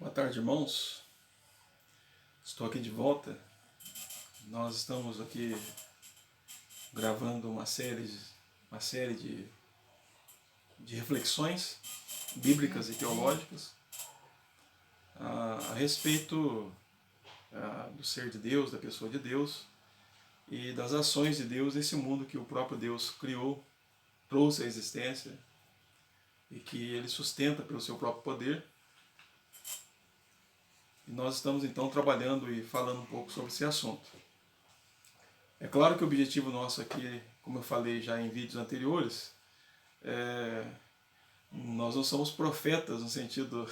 Boa tarde, irmãos. Estou aqui de volta. Nós estamos aqui gravando uma série de reflexões bíblicas e teológicas a respeito do ser de Deus, da pessoa de Deus e das ações de Deus nesse mundo que o próprio Deus criou, trouxe à existência e que Ele sustenta pelo seu próprio poder. E nós estamos então trabalhando e falando um pouco sobre esse assunto. É claro que o objetivo nosso aqui, como eu falei já em vídeos anteriores, nós não somos profetas no sentido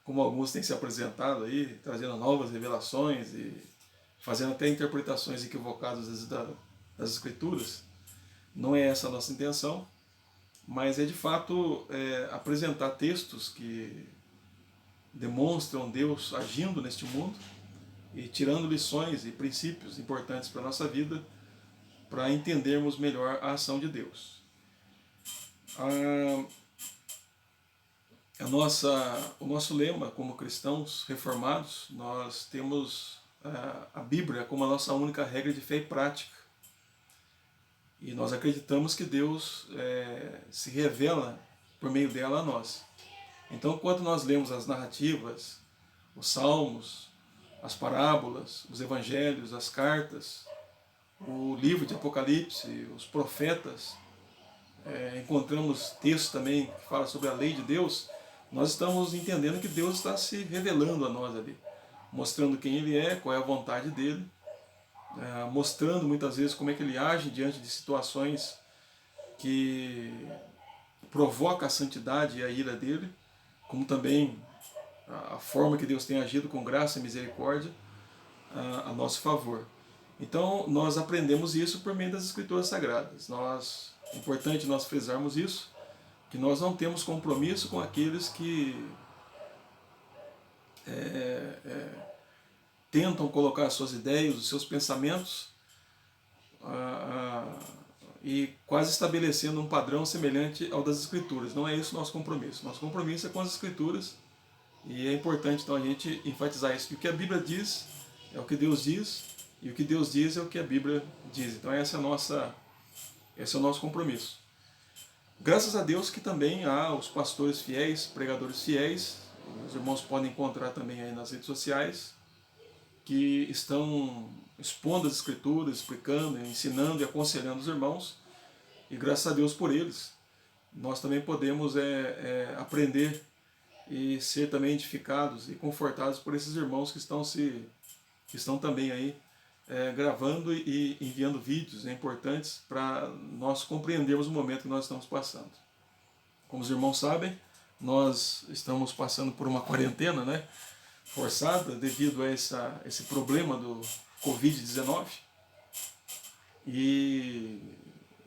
como alguns têm se apresentado aí, trazendo novas revelações e fazendo até interpretações equivocadas das Escrituras. Não é essa a nossa intenção, mas é de fato apresentar textos que demonstram Deus agindo neste mundo e tirando lições e princípios importantes para a nossa vida, para entendermos melhor a ação de Deus. O nosso lema como cristãos reformados, nós temos a Bíblia como a nossa única regra de fé e prática. E nós acreditamos que Deus se revela por meio dela a nós. Então, quando nós lemos as narrativas, os salmos, as parábolas, os evangelhos, as cartas, o livro de Apocalipse, os profetas, encontramos textos também que falam sobre a lei de Deus, nós estamos entendendo que Deus está se revelando a nós ali, mostrando quem Ele é, qual é a vontade dEle, mostrando muitas vezes como é que Ele age diante de situações que provocam a santidade e a ira dEle, como também a forma que Deus tem agido com graça e misericórdia a nosso favor. Então nós aprendemos isso por meio das Escrituras Sagradas. É importante nós frisarmos isso, que nós não temos compromisso com aqueles que tentam colocar as suas ideias, os seus pensamentos e quase estabelecendo um padrão semelhante ao das Escrituras. Não é esse o nosso compromisso. Nosso compromisso é com as Escrituras e é importante então a gente enfatizar isso. Que o que a Bíblia diz é o que Deus diz e o que Deus diz é o que a Bíblia diz. Então esse é o nosso compromisso. Graças a Deus que também há os pastores fiéis, pregadores fiéis, os irmãos podem encontrar também aí nas redes sociais, que estão expondo as Escrituras, explicando, ensinando e aconselhando os irmãos, e graças a Deus por eles. Nós também podemos aprender e ser também edificados e confortados por esses irmãos que estão também aí gravando e enviando vídeos importantes para nós compreendermos o momento que nós estamos passando. Como os irmãos sabem, nós estamos passando por uma quarentena, forçada devido a esse problema do Covid-19. E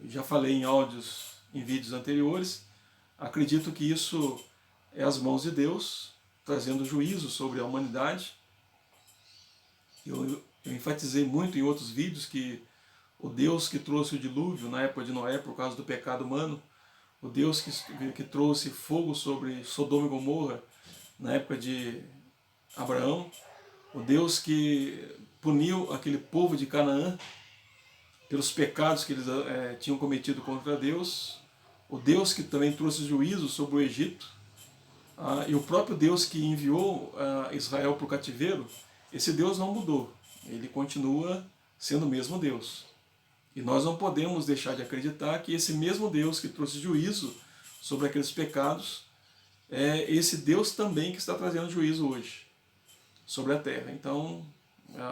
já falei em vídeos anteriores, acredito que isso é as mãos de Deus trazendo juízo sobre a humanidade. Eu enfatizei muito em outros vídeos que o Deus que trouxe o dilúvio na época de Noé por causa do pecado humano, o Deus que trouxe fogo sobre Sodoma e Gomorra na época de Abraão, o Deus que puniu aquele povo de Canaã pelos pecados que eles tinham cometido contra Deus, o Deus que também trouxe juízo sobre o Egito, e o próprio Deus que enviou Israel para o cativeiro, esse Deus não mudou, ele continua sendo o mesmo Deus. E nós não podemos deixar de acreditar que esse mesmo Deus que trouxe juízo sobre aqueles pecados é esse Deus também que está trazendo juízo hoje sobre a terra. Então,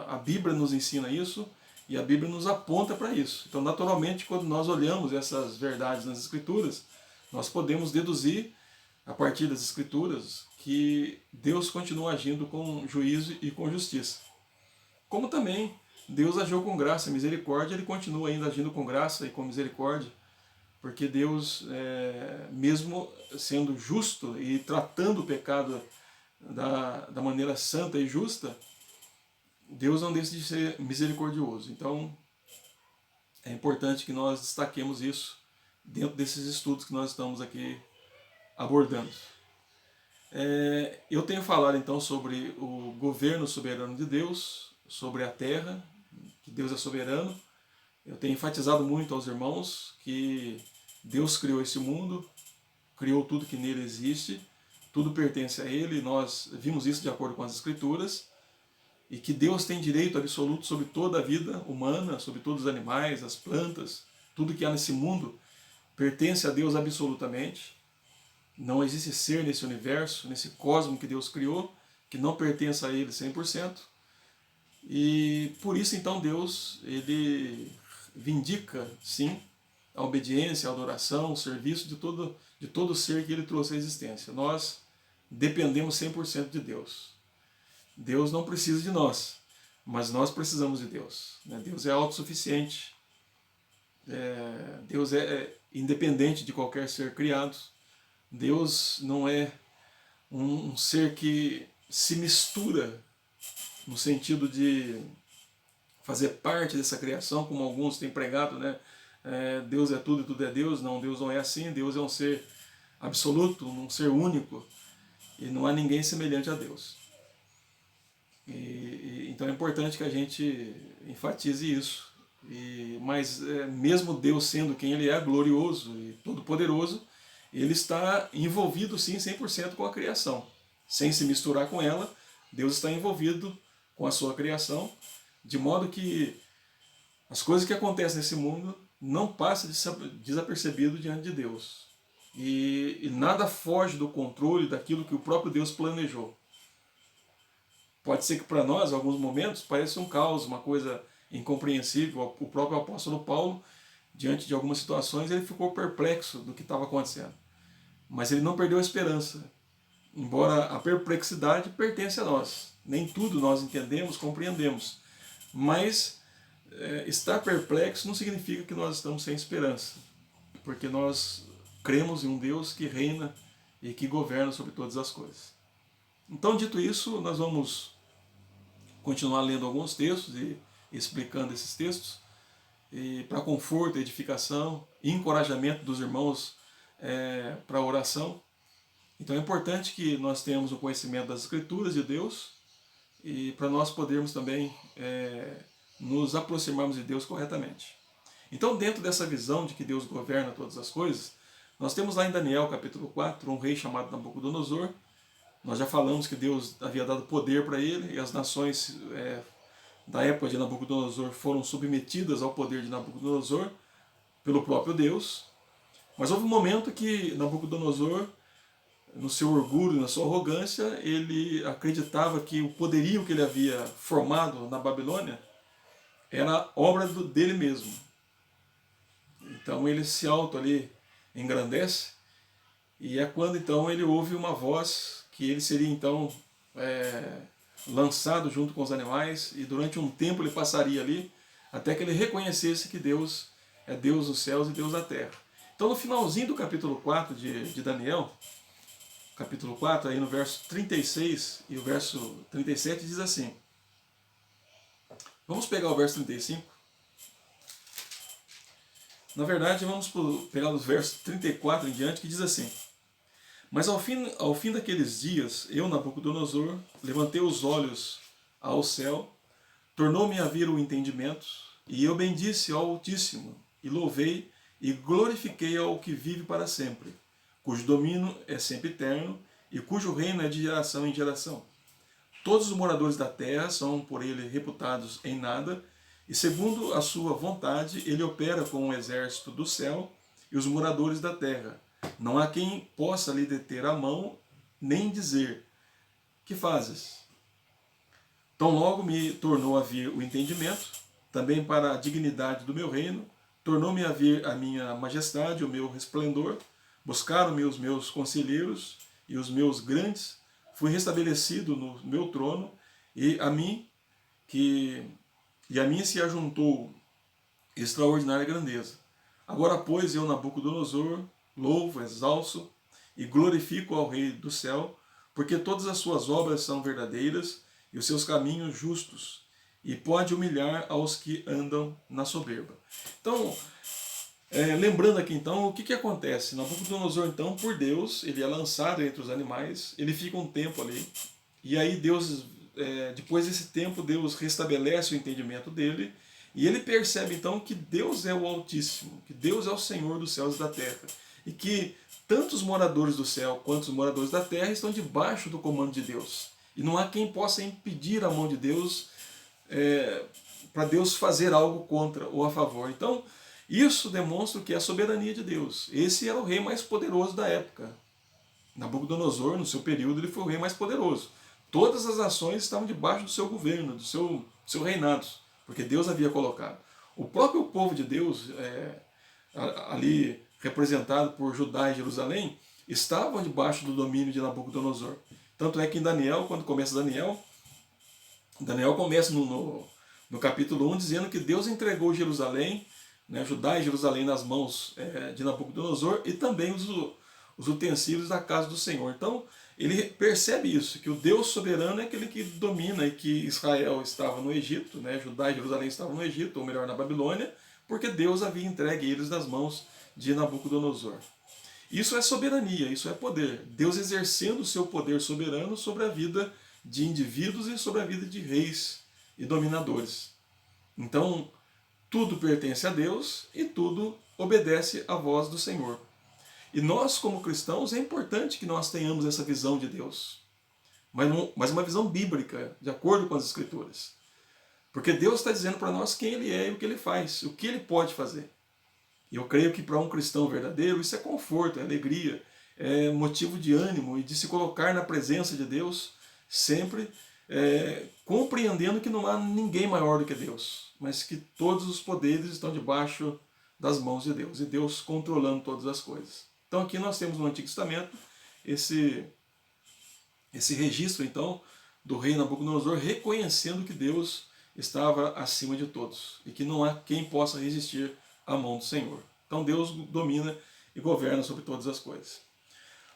a Bíblia nos ensina isso e a Bíblia nos aponta para isso. Então, naturalmente, quando nós olhamos essas verdades nas Escrituras, nós podemos deduzir, a partir das Escrituras, que Deus continua agindo com juízo e com justiça. Como também Deus agiu com graça e misericórdia, Ele continua ainda agindo com graça e com misericórdia, porque Deus, mesmo sendo justo e tratando o pecado da maneira santa e justa, Deus não deixa de ser misericordioso. Então, é importante que nós destaquemos isso dentro desses estudos que nós estamos aqui abordando. Eu tenho falado então sobre o governo soberano de Deus, sobre a terra, que Deus é soberano. Eu tenho enfatizado muito aos irmãos que Deus criou esse mundo, criou tudo que nele existe, tudo pertence a Ele, nós vimos isso de acordo com as Escrituras, e que Deus tem direito absoluto sobre toda a vida humana, sobre todos os animais, as plantas, tudo que há nesse mundo pertence a Deus absolutamente. Não existe ser nesse universo, nesse cosmo que Deus criou, que não pertença a Ele 100%. E por isso então Deus, Ele vindica, sim, a obediência, a adoração, o serviço de todo ser que Ele trouxe à existência. Nós dependemos 100% de Deus. Deus não precisa de nós, mas nós precisamos de Deus. Deus é autossuficiente. Deus é independente de qualquer ser criado. Deus não é um ser que se mistura no sentido de fazer parte dessa criação, como alguns têm pregado, né? Deus é tudo e tudo é Deus. Não, Deus não é assim. Deus é um ser absoluto, um ser único, e não há ninguém semelhante a Deus. Então é importante que a gente enfatize isso. Mas mesmo Deus sendo quem Ele é, glorioso e todo-poderoso, Ele está envolvido sim 100% com a criação. Sem se misturar com ela, Deus está envolvido com a sua criação, de modo que as coisas que acontecem nesse mundo não passam desapercebido diante de Deus. E nada foge do controle daquilo que o próprio Deus planejou. Pode ser que para nós, em alguns momentos, pareça um caos, uma coisa incompreensível. O próprio apóstolo Paulo, diante de algumas situações, ele ficou perplexo do que estava acontecendo. Mas ele não perdeu a esperança. Embora a perplexidade pertence a nós. Nem tudo nós entendemos, compreendemos. Mas estar perplexo não significa que nós estamos sem esperança. Porque nós cremos em um Deus que reina e que governa sobre todas as coisas. Então, dito isso, nós vamos continuar lendo alguns textos e explicando esses textos, e para conforto, edificação e encorajamento dos irmãos para a oração. Então é importante que nós tenhamos o conhecimento das Escrituras de Deus, e para nós podermos também nos aproximarmos de Deus corretamente. Então, dentro dessa visão de que Deus governa todas as coisas, nós temos lá em Daniel capítulo 4, um rei chamado Nabucodonosor. Nós já falamos que Deus havia dado poder para ele, e as nações da época de Nabucodonosor foram submetidas ao poder de Nabucodonosor pelo próprio Deus. Mas houve um momento que Nabucodonosor, no seu orgulho, na sua arrogância, ele acreditava que o poderio que ele havia formado na Babilônia era obra dele mesmo. Então ele se ali engrandece, e é quando então ele ouve uma voz que ele seria então lançado junto com os animais, e durante um tempo ele passaria ali, até que ele reconhecesse que Deus é Deus dos céus e Deus da terra. Então no finalzinho do capítulo 4 de Daniel, capítulo 4, aí no verso 36 e o verso 37 diz assim. Vamos pegar o verso 35. Na verdade, vamos pegar os versos 34 em diante, que diz assim: Mas ao fim daqueles dias, eu, Nabucodonosor, levantei os olhos ao céu, tornou-me a vir o entendimento, e eu bendisse ao Altíssimo, e louvei e glorifiquei ao que vive para sempre, cujo domínio é sempre eterno, e cujo reino é de geração em geração. Todos os moradores da terra são por ele reputados em nada, e segundo a sua vontade ele opera com o exército do céu e os moradores da terra. Não há quem possa lhe deter a mão, nem dizer: que fazes? Tão logo me tornou a vir o entendimento, também para a dignidade do meu reino, tornou-me a vir a minha majestade, o meu resplendor, buscaram-me os meus conselheiros e os meus grandes, fui restabelecido no meu trono, e a mim se ajuntou extraordinária grandeza. Agora, pois, eu, Nabucodonosor, louvo, exalço e glorifico ao Rei do céu, porque todas as suas obras são verdadeiras e os seus caminhos justos, e pode humilhar aos que andam na soberba. Então, Lembrando aqui então, o que acontece? Nabucodonosor então, por Deus, ele é lançado entre os animais, ele fica um tempo ali, e aí Deus, depois desse tempo, Deus restabelece o entendimento dele, e ele percebe então que Deus é o Altíssimo, que Deus é o Senhor dos céus e da terra, e que tanto os moradores do céu quanto os moradores da terra estão debaixo do comando de Deus. E não há quem possa impedir a mão de Deus para Deus fazer algo contra ou a favor. Então, isso demonstra o que é a soberania de Deus. Esse era o rei mais poderoso da época. Nabucodonosor, no seu período, ele foi o rei mais poderoso. Todas as nações estavam debaixo do seu governo, do seu reinado, porque Deus havia colocado. O próprio povo de Deus, ali representado por Judá e Jerusalém, estavam debaixo do domínio de Nabucodonosor. Tanto é que em Daniel, quando começa Daniel começa no capítulo 1 dizendo que Deus entregou Jerusalém, Judá e Jerusalém nas mãos de Nabucodonosor e também os utensílios da casa do Senhor. Então ele percebe isso, que o Deus soberano é aquele que domina, e que Israel estava no Egito, Judá e Jerusalém estavam no Egito, ou melhor, na Babilônia, porque Deus havia entregue eles nas mãos de Nabucodonosor. Isso é soberania, isso é poder. Deus exercendo o seu poder soberano sobre a vida de indivíduos e sobre a vida de reis e dominadores. Então, tudo pertence a Deus e tudo obedece à voz do Senhor. E nós, como cristãos, é importante que nós tenhamos essa visão de Deus. Mas uma visão bíblica, de acordo com as Escrituras. Porque Deus está dizendo para nós quem Ele é e o que Ele faz, o que Ele pode fazer. E eu creio que para um cristão verdadeiro isso é conforto, é alegria, é motivo de ânimo e de se colocar na presença de Deus, sempre compreendendo que não há ninguém maior do que Deus, mas que todos os poderes estão debaixo das mãos de Deus, e Deus controlando todas as coisas. Então aqui nós temos no Antigo Testamento esse registro então do rei Nabucodonosor reconhecendo que Deus estava acima de todos e que não há quem possa resistir à mão do Senhor. Então Deus domina e governa sobre todas as coisas.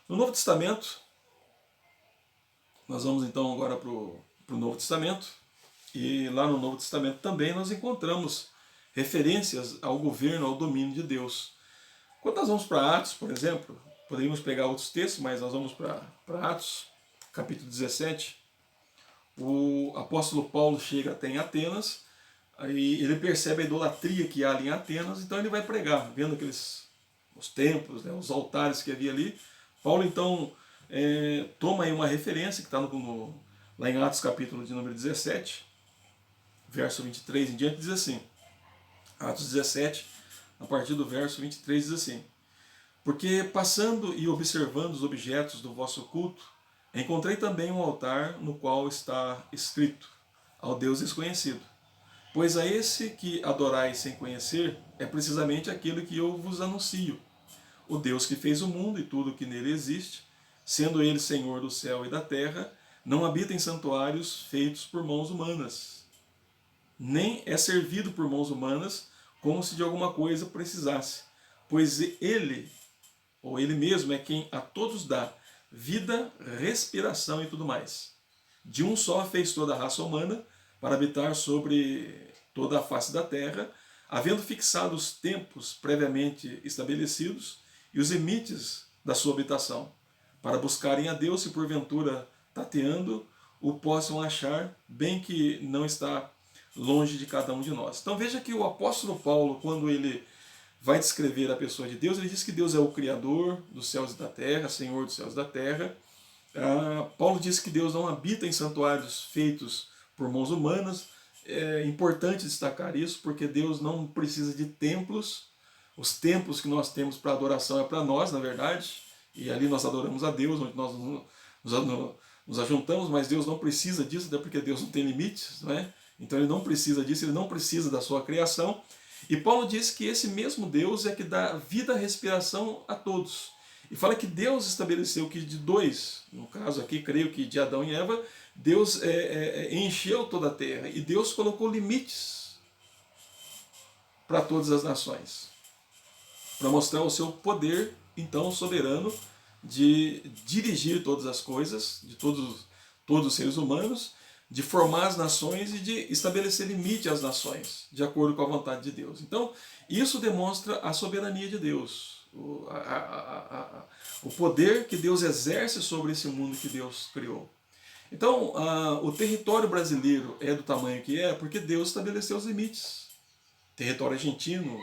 No Novo Testamento, nós vamos então agora para o Novo Testamento, e lá no Novo Testamento também nós encontramos referências ao governo, ao domínio de Deus. Quando nós vamos para Atos, por exemplo, poderíamos pegar outros textos, mas nós vamos para Atos, capítulo 17, o apóstolo Paulo chega até em Atenas, aí ele percebe a idolatria que há ali em Atenas, então ele vai pregar, vendo os templos, os altares que havia ali. Paulo então toma aí uma referência que está lá em Atos capítulo de número 17, verso 23 em diante, diz assim, Atos 17, a partir do verso 23 diz assim: porque passando e observando os objetos do vosso culto, encontrei também um altar no qual está escrito, ao Deus desconhecido. Pois a esse que adorais sem conhecer, é precisamente aquilo que eu vos anuncio. O Deus que fez o mundo e tudo que nele existe, sendo ele Senhor do céu e da terra, não habita em santuários feitos por mãos humanas, nem é servido por mãos humanas como se de alguma coisa precisasse, pois ele, ou ele mesmo, é quem a todos dá vida, respiração e tudo mais. De um só fez toda a raça humana, para habitar sobre toda a face da terra, havendo fixado os tempos previamente estabelecidos e os limites da sua habitação, para buscarem a Deus e porventura, tateando, o possam achar, bem que não está longe de cada um de nós. Então veja que o apóstolo Paulo, quando ele vai descrever a pessoa de Deus, ele diz que Deus é o Criador dos céus e da terra, Senhor dos céus e da terra. Paulo diz que Deus não habita em santuários feitos por mãos humanas. É importante destacar isso, porque Deus não precisa de templos. Os templos que nós temos para adoração é para nós, na verdade, e ali nós adoramos a Deus, onde nós nos ajuntamos, mas Deus não precisa disso, até porque Deus não tem limites, não é? Então ele não precisa disso, ele não precisa da sua criação. E Paulo diz que esse mesmo Deus é que dá vida e respiração a todos. E fala que Deus estabeleceu que de dois, no caso aqui, creio que de Adão e Eva, Deus encheu toda a terra. E Deus colocou limites para todas as nações, para mostrar o seu poder, então, soberano, de dirigir todas as coisas, de todos os seres humanos, de formar as nações e de estabelecer limite às nações, de acordo com a vontade de Deus. Então, isso demonstra a soberania de Deus, o poder que Deus exerce sobre esse mundo que Deus criou. Então, o território brasileiro é do tamanho que é porque Deus estabeleceu os limites. Território argentino,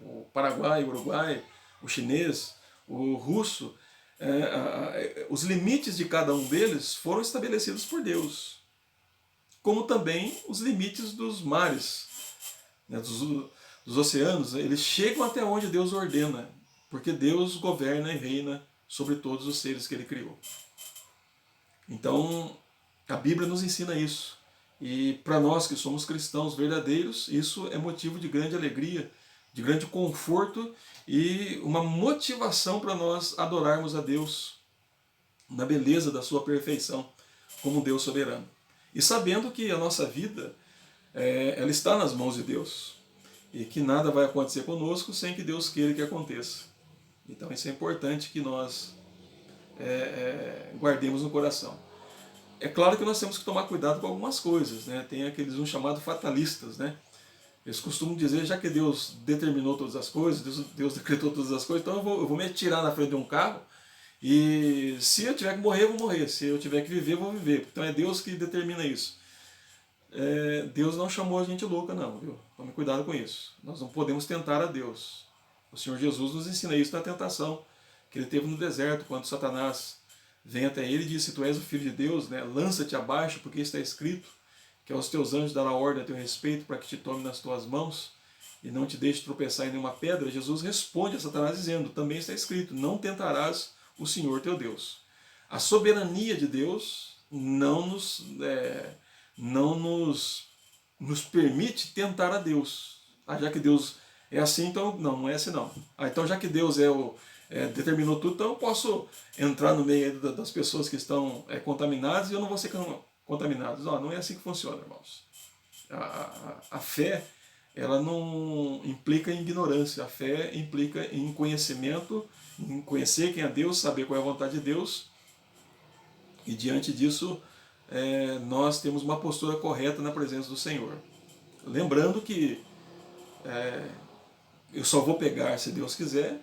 o Paraguai, o Uruguai, o chinês, o russo, os limites de cada um deles foram estabelecidos por Deus, como também os limites dos mares, né, dos oceanos, eles chegam até onde Deus ordena, porque Deus governa e reina sobre todos os seres que Ele criou. Então, a Bíblia nos ensina isso. E para nós que somos cristãos verdadeiros, isso é motivo de grande alegria, de grande conforto e uma motivação para nós adorarmos a Deus na beleza da sua perfeição, como Deus soberano. E sabendo que a nossa vida, ela está nas mãos de Deus. E que nada vai acontecer conosco sem que Deus queira que aconteça. Então isso é importante que nós guardemos no coração. É claro que nós temos que tomar cuidado com algumas coisas, né? Tem aqueles chamados fatalistas, né? Eles costumam dizer, já que Deus determinou todas as coisas, Deus decretou todas as coisas, então eu vou me atirar na frente de um carro e se eu tiver que morrer, eu vou morrer. Se eu tiver que viver, eu vou viver. Então é Deus que determina isso. Deus não chamou a gente louca, não, viu? Tome cuidado com isso. Nós não podemos tentar a Deus. O Senhor Jesus nos ensina isso na tentação que Ele teve no deserto, quando Satanás vem até Ele e diz, se tu és o Filho de Deus, né, lança-te abaixo, porque está escrito que aos teus anjos dará ordem a teu respeito para que te tome nas tuas mãos e não te deixe tropeçar em nenhuma pedra. Jesus responde a Satanás dizendo, também está escrito, não tentarás o Senhor teu Deus. A soberania de Deus não nos permite tentar a Deus. Já que Deus é assim, então não é assim não. Então já que Deus determinou tudo, então eu posso entrar no meio das pessoas que estão contaminadas e eu não vou ser contaminado. Não é assim que funciona, irmãos. A fé, ela não implica em ignorância. A fé implica em conhecimento, em conhecer quem é Deus, saber qual é a vontade de Deus. E diante disso, nós temos uma postura correta na presença do Senhor. Lembrando que eu só vou pegar se Deus quiser,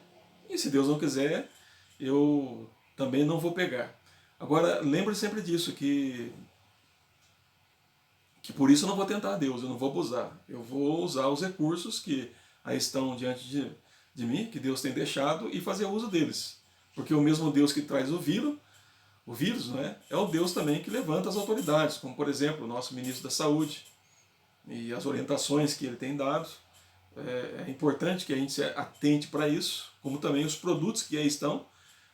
e se Deus não quiser, eu também não vou pegar. Agora, lembre sempre disso, que por isso eu não vou tentar a Deus, eu não vou abusar. Eu vou usar os recursos que aí estão diante de mim, que Deus tem deixado, e fazer uso deles. Porque o mesmo Deus que traz o vírus, né, é o Deus também que levanta as autoridades, como por exemplo o nosso ministro da Saúde, e as orientações que ele tem dado. É importante que a gente se atente para isso, como também os produtos que aí estão,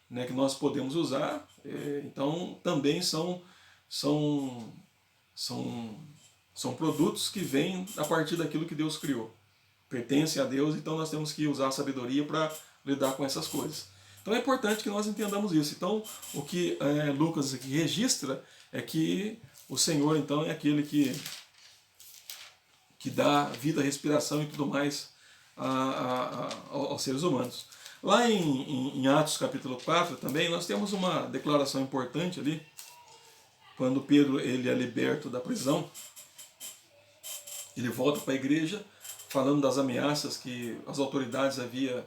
né, que nós podemos usar, então também são produtos que vêm a partir daquilo que Deus criou. Pertencem a Deus, então nós temos que usar a sabedoria para lidar com essas coisas. Então é importante que nós entendamos isso. Então o que Lucas aqui registra é que o Senhor então é aquele que dá vida, respiração e tudo mais aos seres humanos. Lá em Atos capítulo 4 também nós temos uma declaração importante ali, quando Pedro ele é liberto da prisão, ele volta para a igreja falando das ameaças que as autoridades haviam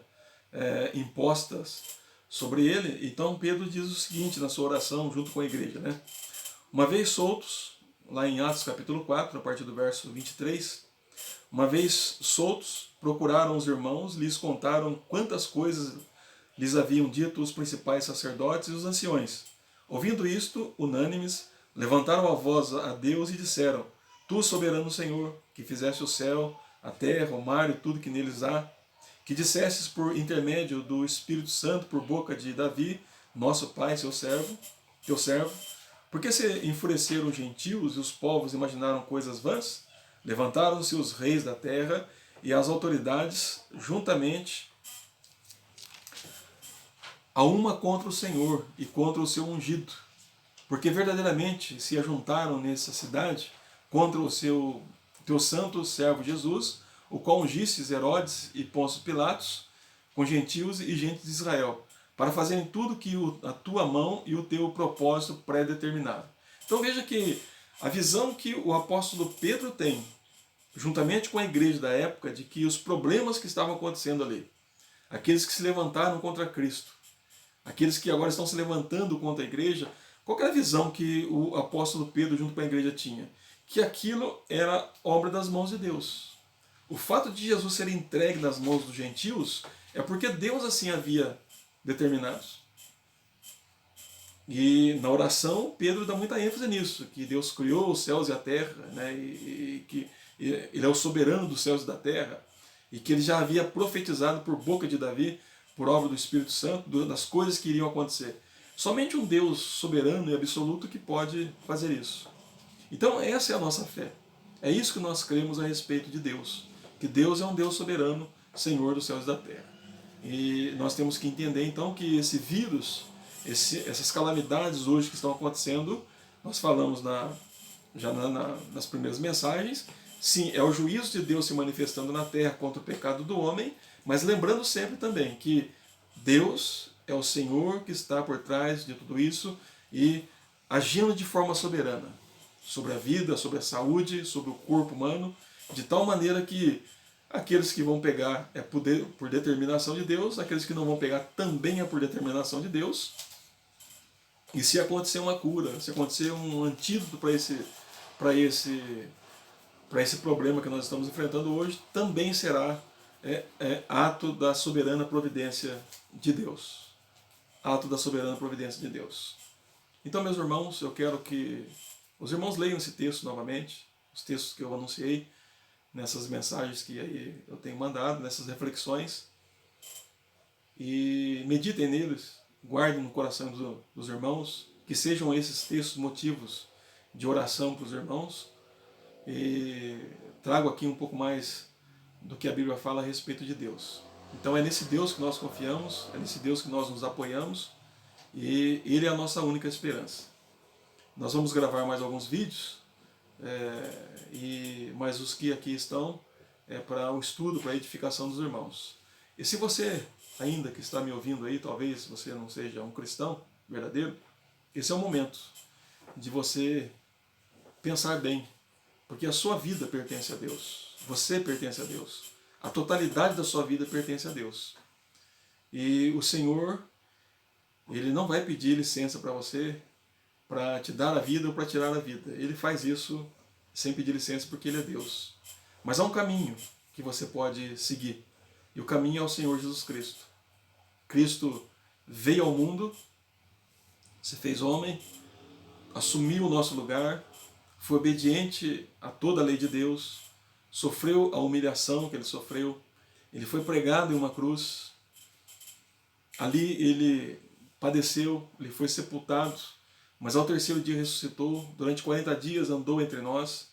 impostas sobre ele. Então Pedro diz o seguinte na sua oração junto com a igreja, né? Uma vez soltos, lá em Atos capítulo 4, a partir do verso 23, uma vez soltos, procuraram os irmãos, lhes contaram quantas coisas lhes haviam dito os principais sacerdotes e os anciões. Ouvindo isto, unânimes, levantaram a voz a Deus e disseram, Tu, soberano Senhor, que fizeste o céu, a terra, o mar e tudo que neles há, que dissestes por intermédio do Espírito Santo, por boca de Davi, nosso pai, teu servo, porque se enfureceram os gentios e os povos imaginaram coisas vãs? Levantaram-se os reis da terra e as autoridades juntamente a uma contra o Senhor e contra o seu ungido, porque verdadeiramente se ajuntaram nessa cidade contra o teu santo servo Jesus, o qual ungistes Herodes e Pôncio Pilatos, com gentios e gente de Israel, para fazerem tudo que a tua mão e o teu propósito pré-determinaram. Então veja que A visão que o apóstolo Pedro tem, juntamente com a igreja da época, de que os problemas que estavam acontecendo ali, aqueles que se levantaram contra Cristo, aqueles que agora estão se levantando contra a igreja, qual era a visão que o apóstolo Pedro junto com a igreja tinha? Que aquilo era obra das mãos de Deus. O fato de Jesus ser entregue nas mãos dos gentios é porque Deus assim havia determinado. E na oração, Pedro dá muita ênfase nisso, que Deus criou os céus e a terra, né, e que Ele é o soberano dos céus e da terra, e que Ele já havia profetizado por boca de Davi, por obra do Espírito Santo, das coisas que iriam acontecer. Somente um Deus soberano e absoluto que pode fazer isso. Então essa é a nossa fé. É isso que nós cremos a respeito de Deus. Que Deus é um Deus soberano, Senhor dos céus e da terra. E nós temos que entender então que esse vírus, essas calamidades hoje que estão acontecendo, nós falamos nas primeiras mensagens, sim, é o juízo de Deus se manifestando na terra contra o pecado do homem, mas lembrando sempre também que Deus é o Senhor que está por trás de tudo isso e agindo de forma soberana sobre a vida, sobre a saúde, sobre o corpo humano, de tal maneira que aqueles que vão pegar é por determinação de Deus, aqueles que não vão pegar também é por determinação de Deus. E se acontecer uma cura, se acontecer um antídoto para esse problema que nós estamos enfrentando hoje, também será ato da soberana providência de Deus. Ato da soberana providência de Deus. Então, meus irmãos, eu quero que os irmãos leiam esse texto novamente, os textos que eu anunciei, nessas mensagens que aí eu tenho mandado, nessas reflexões, e meditem neles, guardem no coração dos irmãos, que sejam esses textos motivos de oração para os irmãos, e trago aqui um pouco mais do que a Bíblia fala a respeito de Deus. Então é nesse Deus que nós confiamos, é nesse Deus que nós nos apoiamos, e Ele é a nossa única esperança. Nós vamos gravar mais alguns vídeos, mas os que aqui estão é para o estudo, para a edificação dos irmãos. E se você ainda que está me ouvindo aí, talvez você não seja um cristão verdadeiro, esse é o momento de você pensar bem, porque a sua vida pertence a Deus, você pertence a Deus, a totalidade da sua vida pertence a Deus. E o Senhor, Ele não vai pedir licença para você para te dar a vida ou para tirar a vida. Ele faz isso sem pedir licença porque Ele é Deus. Mas há um caminho que você pode seguir. E o caminho é o Senhor Jesus Cristo. Cristo veio ao mundo, se fez homem, assumiu o nosso lugar, foi obediente a toda a lei de Deus, sofreu a humilhação que Ele sofreu, Ele foi pregado em uma cruz, ali Ele padeceu, Ele foi sepultado, mas ao terceiro dia ressuscitou, durante 40 dias andou entre nós,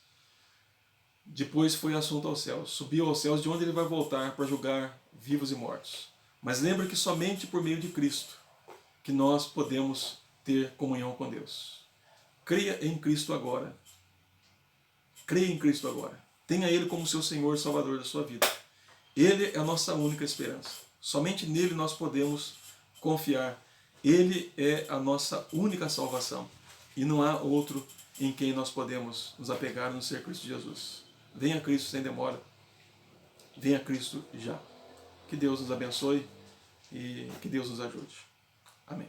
depois foi assunto aos céus, subiu aos céus, de onde Ele vai voltar para julgar vivos e mortos. Mas lembre que somente por meio de Cristo que nós podemos ter comunhão com Deus. Creia em Cristo agora. Creia em Cristo agora. Tenha Ele como seu Senhor e Salvador da sua vida. Ele é a nossa única esperança. Somente nele nós podemos confiar. Ele é a nossa única salvação. E não há outro em quem nós podemos nos apegar, no ser Cristo Jesus. Venha a Cristo sem demora. Venha a Cristo já. Que Deus nos abençoe e que Deus nos ajude. Amém.